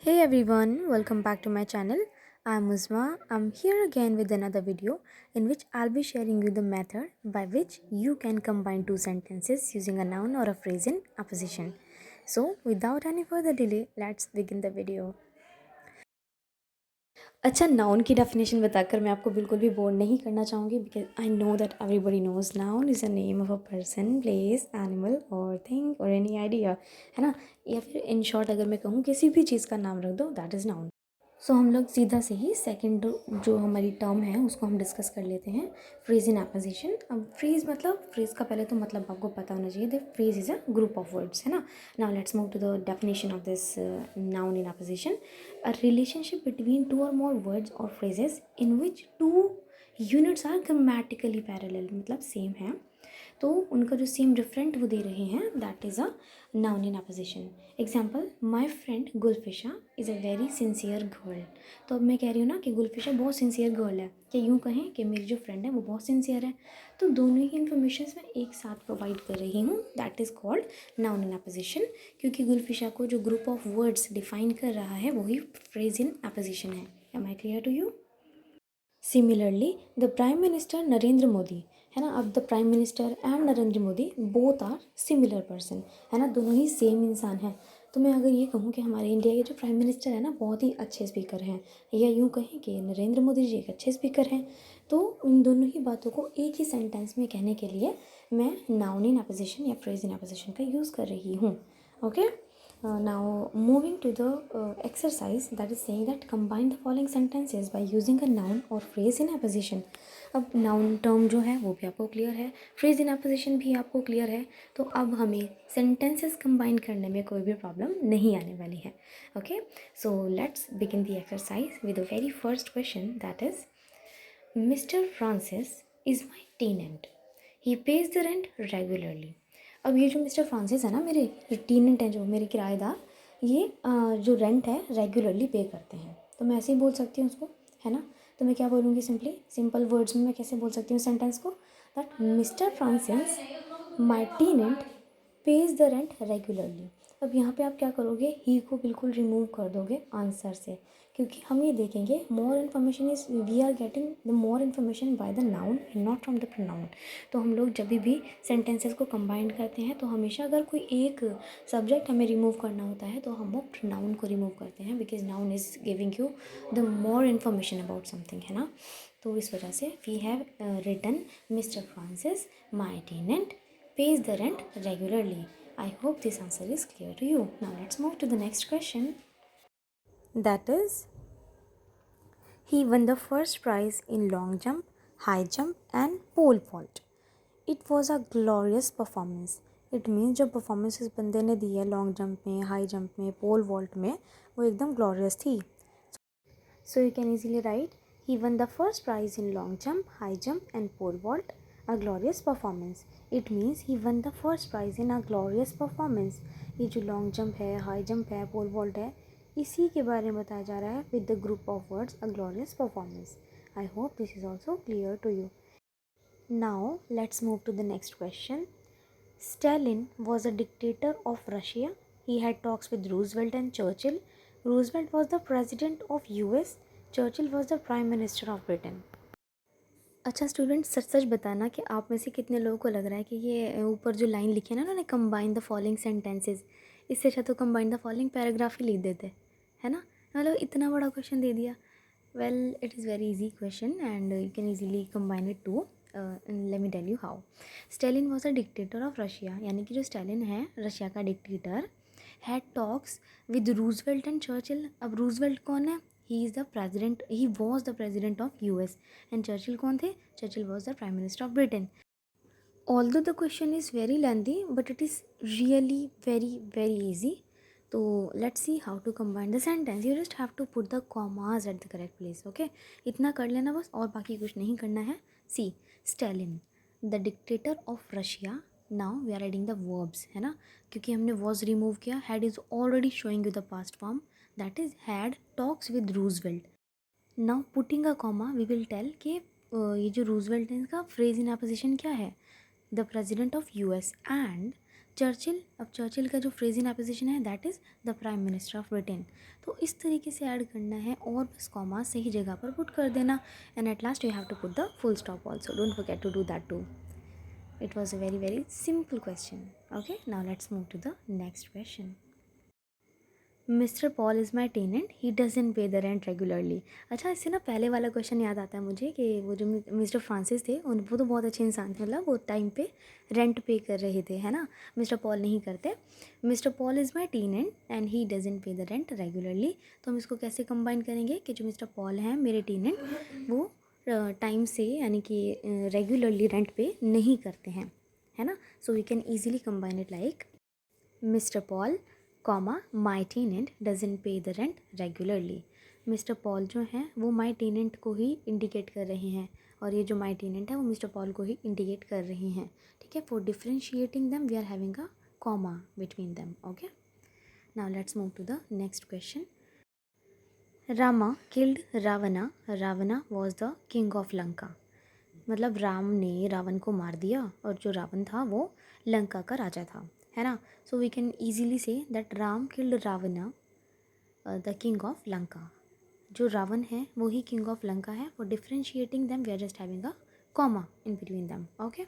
Hey everyone, welcome back to my channel. I'm Uzma. I'm here again with another video in which I'll be sharing you the method by which you can combine two sentences using a noun or a phrase in apposition. So, without any further delay, let's begin the video. अच्छा noun की definition बताकर मैं आपको बिल्कुल भी bore नहीं करना चाहूँगी because I know that everybody knows noun is a name of a person place animal और थिंग और एनी आइडिया है ना। या फिर इन शॉर्ट अगर मैं कहूँ किसी भी चीज़ का नाम रख दो दैट इज़ नाउन। सो हम लोग सीधा से ही सेकंड जो हमारी टर्म है उसको हम डिस्कस कर लेते हैं, फ्रेज इन एपोजिशन। अब फ्रेज मतलब फ्रेज का पहले तो मतलब आपको पता होना चाहिए the phrase is a group of words, है ना। Now let's move to the definition of this noun in apposition. A relationship between two और मोर वर्ड्स और phrases in which two units are grammatically parallel, मतलब same है तो उनका जो same different वो दे रहे हैं that is a noun in opposition. Example, my friend Gulfisha is a very sincere girl. तो अब मैं कह रही हूँ ना कि गुलफिशा बहुत सिंसियर गर्ल है, क्या यूँ कहें कि मेरी जो फ्रेंड है वो बहुत सिंसियर है। तो दोनों ही इन्फॉर्मेशन मैं एक साथ प्रोवाइड कर रही हूँ, that is called noun in opposition. क्योंकि गुलफिशा को जो ग्रुप ऑफ वर्ड्स डिफाइन कर रहा है वही फ्रेज इन अपोजिशन है। Am I clear to you? Similarly the prime minister Narendra Modi, है ना। अब the prime minister and Narendra Modi both are similar person, है ना, दोनों ही सेम इंसान हैं। तो मैं अगर ये कहूँ कि हमारे इंडिया के जो प्राइम मिनिस्टर है ना बहुत ही अच्छे स्पीकर हैं, या यूँ कहें कि नरेंद्र मोदी जी एक अच्छे स्पीकर हैं, तो उन दोनों ही बातों को एक ही सेंटेंस में कहने के लिए मैं नाउन इन अपोजिशन या फ्रेज इन अपोजिशन का यूज़ कर रही हूँ। Okay, now moving to the exercise that is saying that combine the following sentences by using a noun or phrase in apposition। अब नाउन टर्म जो है वो भी आपको क्लियर है, फ्रेज इन अपोजिशन भी आपको क्लियर है, तो अब हमें सेंटेंसेस कंबाइन करने में कोई भी प्रॉब्लम नहीं आने वाली है। Okay, so let's begin the exercise with the very first question that is mister Francis is my tenant, he pays the rent regularly. अब ये जो मिस्टर फ्रांसिस है ना, मेरे टेनेंट हैं, जो मेरे किराएदार, ये जो रेंट है रेगुलरली पे करते हैं। तो मैं ऐसे ही बोल सकती हूँ उसको, है ना। तो मैं क्या बोलूँगी, सिंपली सिंपल वर्ड्स में मैं कैसे बोल सकती हूँ सेंटेंस को, that mister Francis my tenant pays the rent regularly. अब यहाँ पे आप क्या करोगे, ही को बिल्कुल रिमूव कर दोगे आंसर से, क्योंकि हम ये देखेंगे more information is we are getting the more information by the noun and not from the pronoun. तो हम लोग जब भी सेंटेंसेस को कंबाइन करते हैं तो हमेशा अगर कोई एक सब्जेक्ट हमें रिमूव करना होता है तो हम वो प्रोनाउन को रिमूव करते हैं, because noun is giving you the more information about something, है ना। तो इस वजह से we have written mister Francis my tenant pays the rent regularly. I hope this answer is clear to you. Now let's move to the next question. That is, he won the first prize in long jump, high jump and pole vault. It was a glorious performance. It means जो performances बंदे ने दी है long jump में, high jump में, pole vault में, वो एकदम glorious थी। So you can easily write, he won the first prize in long jump, high jump and pole vault, a glorious performance. It means he won the first prize in a glorious performance. ये जो long jump है, high jump है, pole vault है, इसी के बारे में बताया जा रहा है with the group of words a glorious performance. I hope this is also clear to you. Now let's move to the next question. Stalin was a dictator of Russia. He had talks with Roosevelt and Churchill. Roosevelt was the president of US. Churchill was the prime minister of Britain. अच्छा student, सच सच बताना कि आप में से कितने लोगों को लग रहा है कि ये ऊपर जो लाइन लिखी है ना उन्होंने, कंबाइन द फॉलोइंग सेंटेंसेस, इससे अच्छा तो कंबाइन द फॉलोइंग पैराग्राफ ही लिख देते, है ना। मतलब इतना बड़ा क्वेश्चन दे दिया। Well, it is very easy question and you can easily combine it too. Let me tell you how. Stalin was a dictator of Russia, यानी कि जो स्टेलिन है रशिया का dictator, had talks with Roosevelt and Churchill. अब Roosevelt कौन है, he is the president, he was the president of US. And Churchill कौन थे, Churchill was the prime minister of Britain. Although the question is very lengthy but it is really very very easy. तो let's see how to combine the sentence. You just have to put the commas at the correct place. Okay, इतना कर लेना बस, और बाकी कुछ नहीं करना है। See, Stalin the dictator of Russia. Now we are adding the verbs, है ना, क्योंकि हमने वॉज रिमूव किया। Had is already showing you the past form, that is had talks with Roosevelt. Now putting a comma we will tell कि ये जो Roosevelt है इसका फ्रेज इन अपोजिशन क्या है, the president of US, and Churchill, अब Churchill का जो फ्रेज इन एपोजिशन है that is the prime minister of Britain. तो इस तरीके से ऐड करना है और बस कॉमा सही जगह पर पुट कर देना, and at last you have to put the full stop also, don't forget to do that too. It was a very very simple question. Okay, now let's move to the next question. Mister Paul is my tenant, he doesn't pay the rent regularly. अच्छा, इससे ना पहले वाला question याद आता है मुझे कि वो जो मिस्टर फ्रांसिस थे उन वो तो बहुत अच्छे इंसान थे, मतलब वो टाइम पे रेंट पे कर रहे थे, है ना। मिस्टर पॉल नहीं करते। Mister Paul is my tenant and he doesn't pay the rent regularly. तो हम इसको कैसे कंबाइन करेंगे कि जो मिस्टर पॉल हैं मेरे टेनेंट, वो टाइम से यानी कि रेगुलरली रेंट पे नहीं करते हैं, है ना। So we can easily combine it like mister Paul comma my tenant doesn't pay the rent regularly. Mister Paul जो हैं वो माई टेनेंट को ही इंडिकेट कर रहे हैं, और ये जो माई टेनेंट है वो मिस्टर पॉल को ही इंडिकेट कर रहे हैं, ठीक है। For differentiating them we are having a comma between them. Okay, now let's move to the next question. Rama killed Ravana, Ravana was the king of Lanka. मतलब राम ने रावण को मार दिया और जो रावण था वो लंका का राजा था, है ना। So we can easily say that Ram killed Ravana the king of Lanka. जो रावण है वो ही किंग ऑफ लंका है। For differentiating them we are just having a comma in between them. Okay,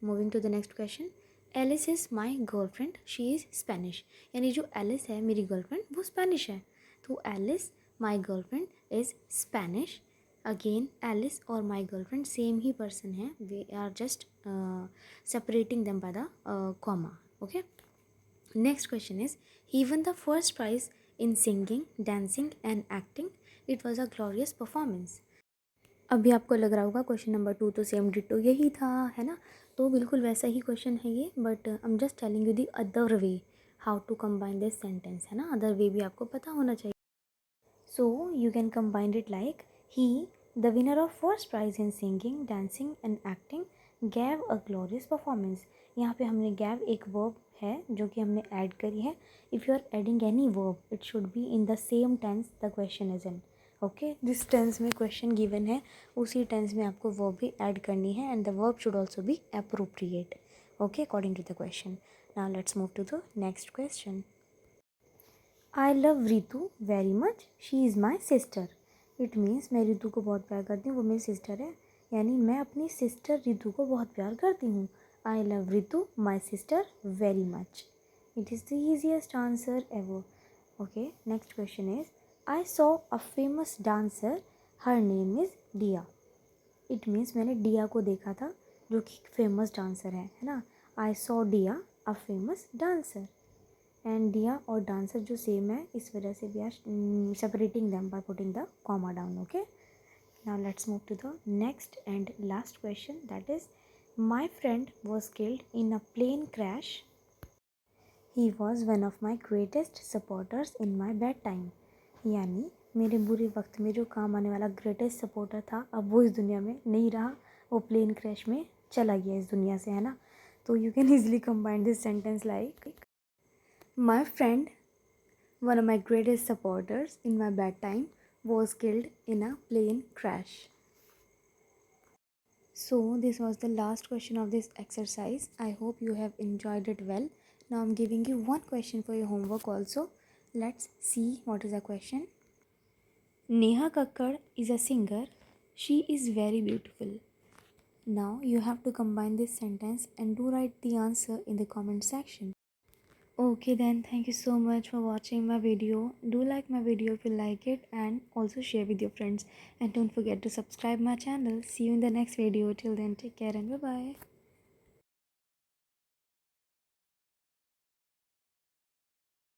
moving to the next question. Alice is my girlfriend, she is Spanish. यानी जो Alice है मेरी girlfriend वो स्पेनिश है। तो Alice my girlfriend is Spanish. Again Alice और my girlfriend same ही person है, we are just separating them by the comma. Okay, next question is, he won the first prize in singing, dancing and acting. It was a glorious performance. अभी आपको लग रहा होगा question number 2 तो same ditto यही था, है ना। तो बिल्कुल वैसा ही क्वेश्चन है ये, but I am just telling you the other way how to combine this sentence, है ना। अदर वे भी आपको पता होना चाहिए। So you can combine it like, he, the winner of first prize in singing, dancing and acting, gave a glorious performance. यहाँ पे हमने gave एक verb है जो कि हमने add करी है. If you are adding any verb, it should be in the same tense the question is in. Okay, जिस tense में question given है उसी tense में आपको verb भी add करनी है, and the verb should also be appropriate. Okay, according to the question. Now let's move to the next question. I love Ritu very much, she is my sister. It means मैं रितु को बहुत प्यार करती हूँ, वो मेरी सिस्टर है। यानी मैं अपनी सिस्टर रितु को बहुत प्यार करती हूँ। I love Ritu my sister very much. It is the easiest answer ever. Okay, next question is, I saw a famous dancer, her name is डिया। इट मीन्स मैंने डिया को देखा था जो कि फेमस डांसर है ना। आई सॉ डिया अ फेमस डांसर। एंड डिया और डांसर जो सेम है, इस वजह से we are separating them by putting the comma down. Okay, now let's move to the next and last question, that is, my friend was killed in a plane crash, he was one of my greatest supporters in my bad time. यानी मेरे बुरे वक्त में जो काम आने वाला greatest supporter था, अब वो इस दुनिया में नहीं रहा, वो प्लेन क्रैश में चला गया इस दुनिया से, है ना। तो you can easily combine this sentence like, my friend, one of my greatest supporters in my bad time, was killed in a plane crash. So this was the last question of this exercise. I hope you have enjoyed it well. Now I'm giving you one question for your homework also. Let's see what is the question. Neha Kakkar is a singer. She is very beautiful. Now you have to combine this sentence and do write the answer in the comment section. Okay then, thank you so much for watching my video. Do like my video if you like it, and also share with your friends, and don't forget to subscribe my channel. See you in the next video. Till then, take care and bye bye.